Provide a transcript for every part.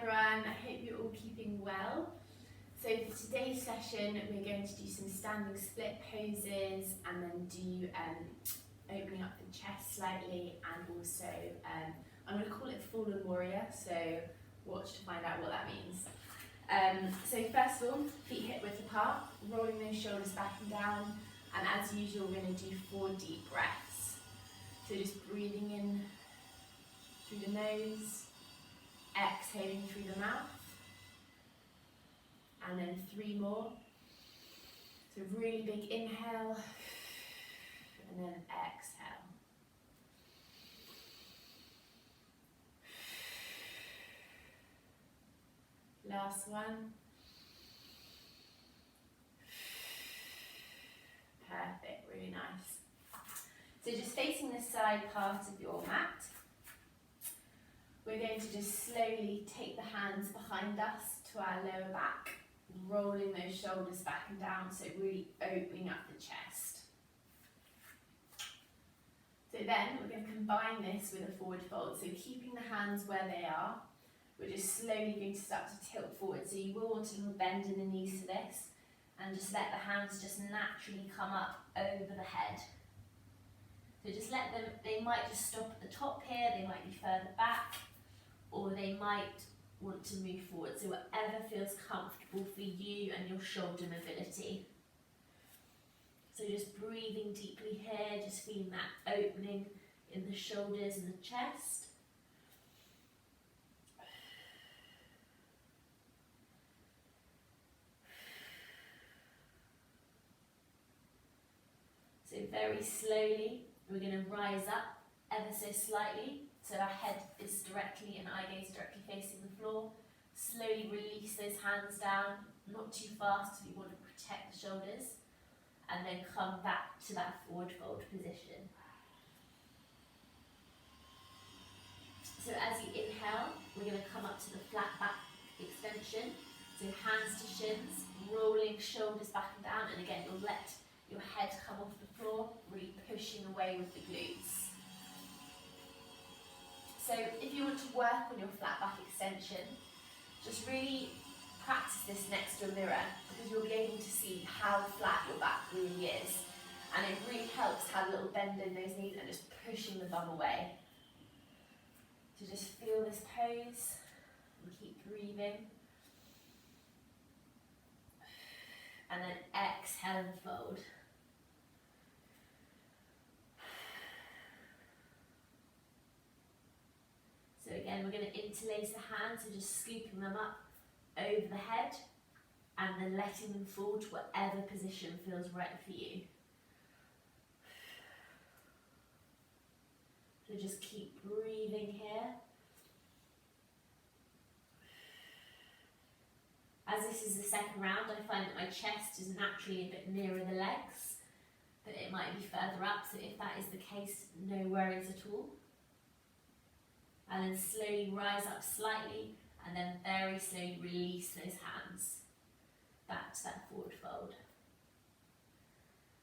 everyone, I hope you're all keeping well. So for today's session we're going to do some standing split poses and then do opening up the chest slightly, and also I'm going to call it fallen warrior, so watch to find out what that means. So first of all, feet hip width apart, rolling those shoulders back and down, and as usual we're going to do 4 deep breaths. So just breathing in through the nose, exhaling through the mouth, and then 3 more. So really big inhale, and then exhale. Last one. Perfect, really nice. So just facing the side part of your mat, we're going to just slowly take the hands behind us to our lower back, rolling those shoulders back and down, so really opening up the chest. So then we're going to combine this with a forward fold, so keeping the hands where they are, we're just slowly going to start to tilt forward, so you will want a little bend in the knees for this, and just let the hands just naturally come up over the head. So just let them, they might just stop at the top here, they might be further back, or they might want to move forward, so whatever feels comfortable for you and your shoulder mobility. So just breathing deeply here, just feeling that opening in the shoulders and the chest. So very slowly, we're going to rise up ever so slightly, so our head is directly and eye gaze directly facing the floor. Slowly release those hands down, not too fast, so you want to protect the shoulders, and then come back to that forward fold position. So as you inhale, we're going to come up to the flat back extension, so hands to shins, rolling shoulders back and down, and again you'll let your head come off the floor, really pushing away with the glutes. So if you want to work on your flat back extension, just really practice this next to a mirror, because you'll be able to see how flat your back really is. And it really helps have a little bend in those knees and just pushing the bum away. So just feel this pose and keep breathing. And then exhale and fold. So again, we're going to interlace the hands, so just scooping them up over the head and then letting them fall to whatever position feels right for you. So just keep breathing here. As this is the second round, I find that my chest is naturally a bit nearer the legs, but it might be further up, so if that is the case, no worries at all. And then slowly rise up slightly, and then very slowly release those hands back to that forward fold.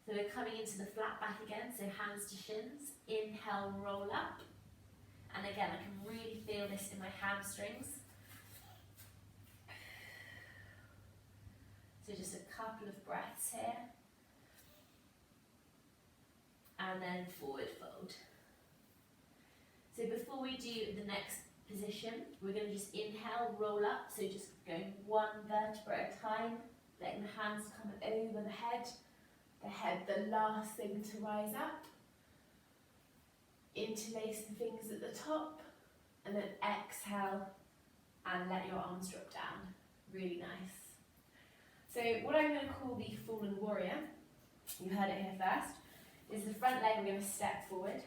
So we're coming into the flat back again, so hands to shins, inhale, roll up, and again I can really feel this in my hamstrings. So just a couple of breaths here, and then forward fold. So before we do the next position, we're going to just inhale, roll up, so just going 1 vertebra at a time, letting the hands come over the head, the last thing to rise up. Interlace the fingers at the top, and then exhale and let your arms drop down. Really nice. So what I'm going to call the fallen warrior, you heard it here first, is the front leg we're going to step forward,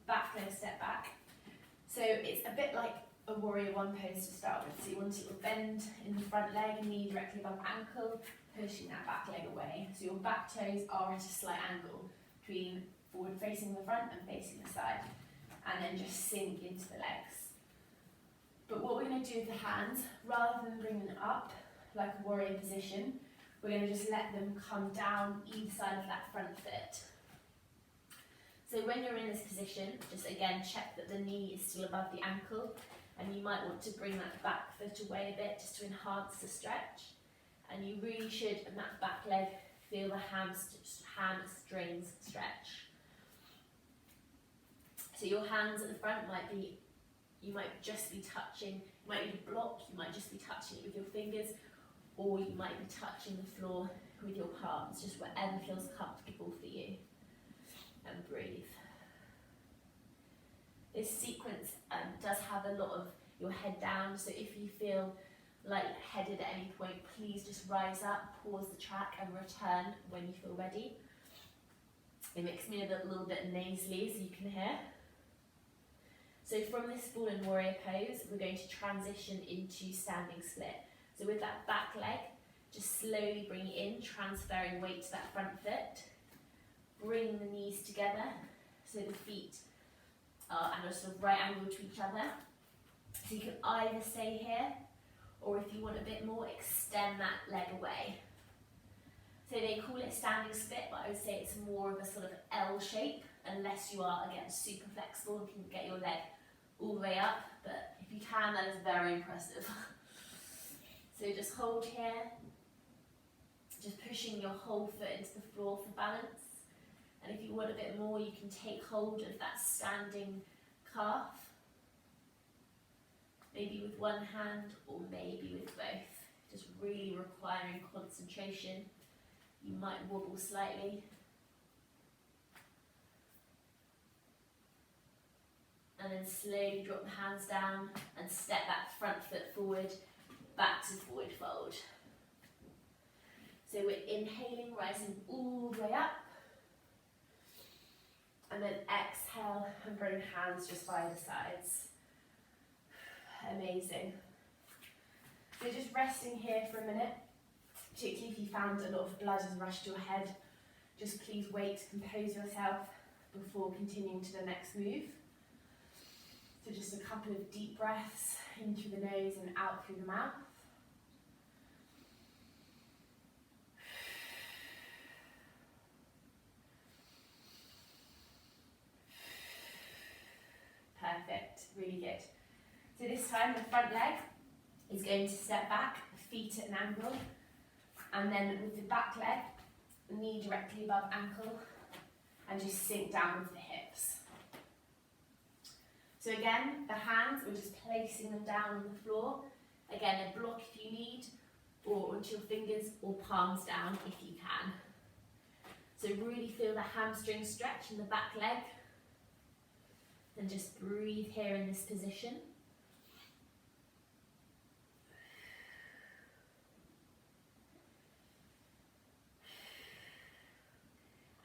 back leg step back. So it's a bit like a warrior 1 pose to start with. So you want a little bend in the front leg, knee directly above ankle, pushing that back leg away. So your back toes are at a slight angle between forward facing the front and facing the side. And then just sink into the legs. But what we're going to do with the hands, rather than bring them up like a warrior position, we're going to just let them come down either side of that front foot. So when you're in this position, just again check that the knee is still above the ankle, And you might want to bring that back foot away a bit just to enhance the stretch. And you really should, in that back leg, feel the hamstrings stretch. So your hands at the front you might just be touching, you might need a block, you might just be touching it with your fingers, or you might be touching the floor with your palms, just whatever feels comfortable for you. And breathe. This sequence does have a lot of your head down, so if you feel light-headed at any point, please just rise up, pause the track and return when you feel ready. It makes me a little bit nasally, as you can hear. So from this fallen warrior pose, we're going to transition into standing split. So with that back leg, just slowly bring it in, transferring weight to that front foot. Bring the knees together, so the feet are at a sort of right angle to each other. So you can either stay here, or if you want a bit more, extend that leg away. So they call it standing split, but I would say it's more of a sort of L shape, unless you are, again, super flexible and can get your leg all the way up, but if you can, that is very impressive. So just hold here, just pushing your whole foot into the floor for balance. And if you want a bit more, you can take hold of that standing calf, maybe with one hand or maybe with both, just really requiring concentration. You might wobble slightly. And then slowly drop the hands down and step that front foot forward, back to forward fold. So we're inhaling, rising all the way up. And then exhale and bring hands just by the sides. Amazing. So just resting here for a minute, particularly if you found a lot of blood has rushed to your head, just please wait, compose yourself before continuing to the next move. So just a couple of deep breaths in through the nose and out through the mouth. Perfect, really good. So this time the front leg is going to step back, feet at an angle, and then with the back leg, knee directly above ankle, and just sink down with the hips. So again, the hands, we're just placing them down on the floor. Again, a block if you need, or onto your fingers, or palms down if you can. So really feel the hamstring stretch in the back leg. And just breathe here in this position.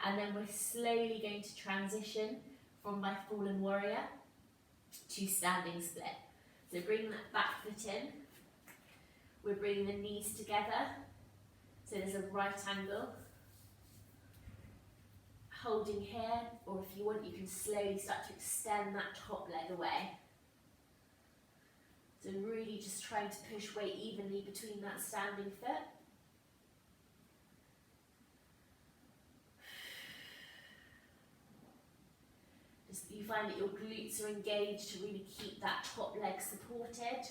And then we're slowly going to transition from my fallen warrior to standing split. So bring that back foot in. We're bringing the knees together. So there's a right angle. Holding here, or if you want, you can slowly start to extend that top leg away. So really just trying to push weight evenly between that standing foot. Just you find that your glutes are engaged to really keep that top leg supported.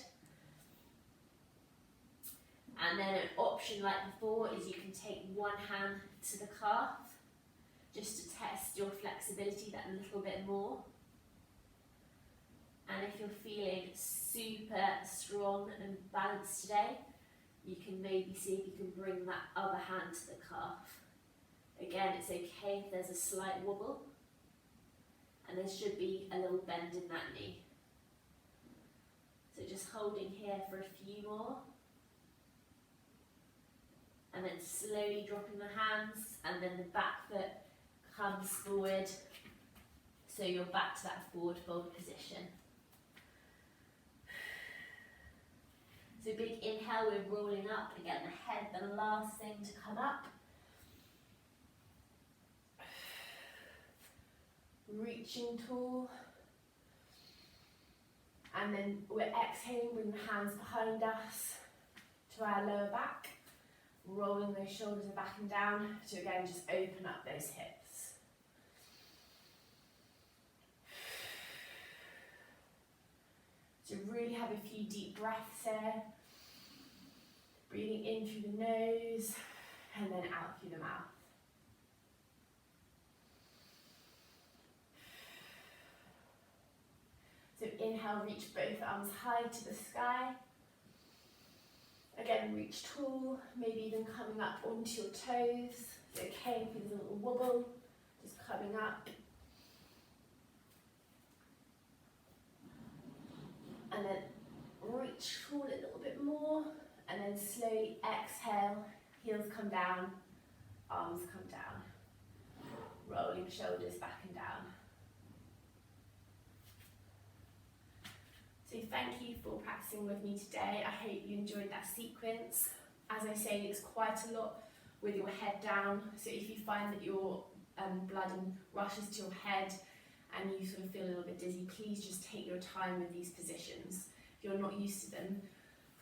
And then an option like before is you can take one hand to the calf, just to test your flexibility that little bit more. And if you're feeling super strong and balanced today, you can maybe see if you can bring that other hand to the calf. Again, it's okay if there's a slight wobble, and there should be a little bend in that knee. So just holding here for a few more. And then slowly dropping the hands, and then the back foot comes forward, so you're back to that forward fold position. So big inhale, we're rolling up, again the head, the last thing to come up. Reaching tall. And then we're exhaling, bring the hands behind us to our lower back. Rolling those shoulders back and down to again just open up those hips. So really have a few deep breaths here. Breathing in through the nose and then out through the mouth. So inhale, reach both arms high to the sky. Again, reach tall, maybe even coming up onto your toes. It's okay if there's a little wobble, just coming up. And then reach forward a little bit more, and then slowly exhale, heels come down, arms come down. Rolling shoulders back and down. So thank you for practicing with me today. I hope you enjoyed that sequence. As I say, it's quite a lot with your head down. So if you find that your blood rushes to your head and you sort of feel a little bit dizzy, please just take your time with these positions. If you're not used to them,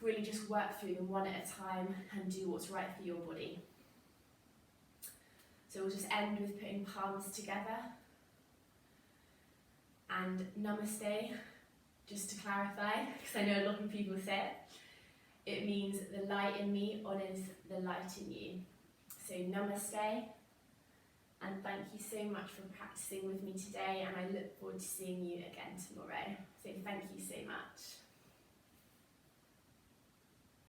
really just work through them one at a time and do what's right for your body. So we'll just end with putting palms together. And namaste. Just to clarify, because I know a lot of people say it means the light in me honours the light in you. So namaste, and thank you so much for practicing with me today, and I look forward to seeing you again tomorrow. So thank you so much.